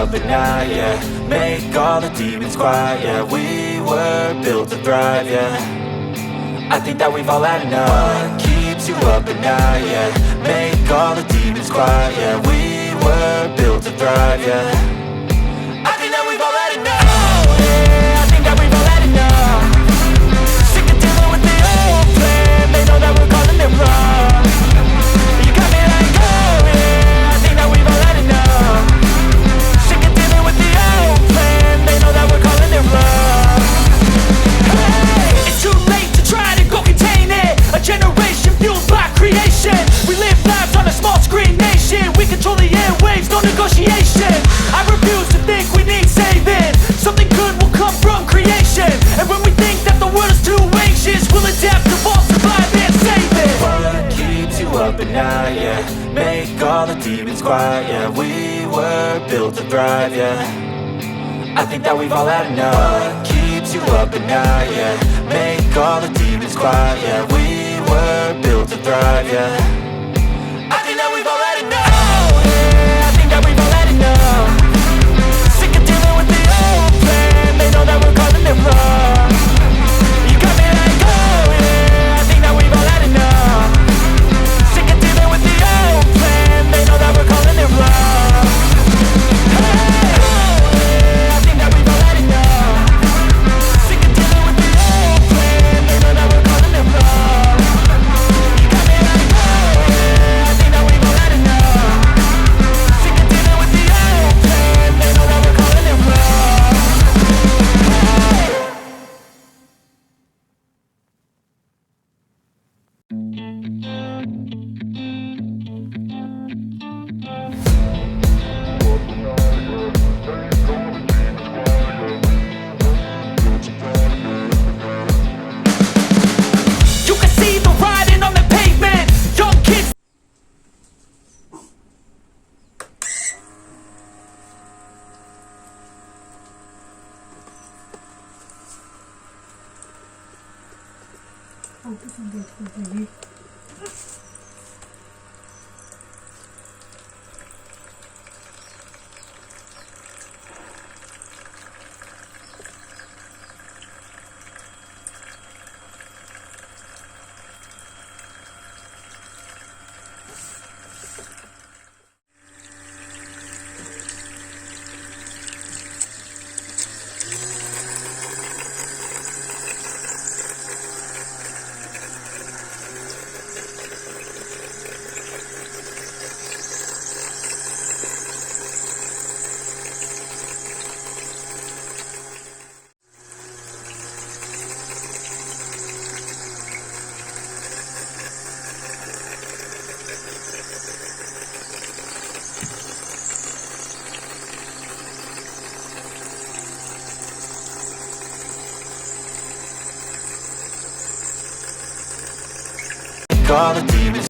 up at night, yeah. Make all the demons quiet, yeah. We were built to thrive, yeah. I think that we've all had enough. What keeps you up at night, yeah. Make all the demons quiet, yeah. We were built to thrive, yeah. I think that we've all had enough. Oh, yeah, I think that we've all had enough. Sick of dealing with the old plan. They know that we're calling it wrong. You got me like, oh yeah, I think that we've all had enough. Sick of dealing with the old plan. They know that we're calling it wrong. Hey, it's too late to try to go contain it. A generation fueled by creation. We live lives on a small screen nation. We control the airwaves, no negotiation. I refuse to think we need saving. Something good will come from creation. And when we think that the world is too anxious, we'll adapt, evolve, survive and save it. What keeps you up at night, yeah. Make all the demons quiet, yeah. We were built to thrive, yeah. I think that we've all had enough. What keeps you up at night, yeah. Make all the demons quiet, yeah. We were built to thrive, yeah. I think that we've all had enough. Oh yeah, I think that we've all had enough. Sick of dealing with the old plan. They know that we're calling it wrong. You got me like, oh yeah, I think that we've all had enough. Sick of dealing with the old plan. They know that we're calling it wrong. Hey, oh yeah, I think that we've all had enough. Sick of dealing with the old plan. They know that we're calling it wrong. You got me like, oh yeah, I think that we've all had enough. Sick of dealing with the old plan. They know that we're calling it wrong. You can see the writing on the pavement. Young kids. How to funda baby. All the demons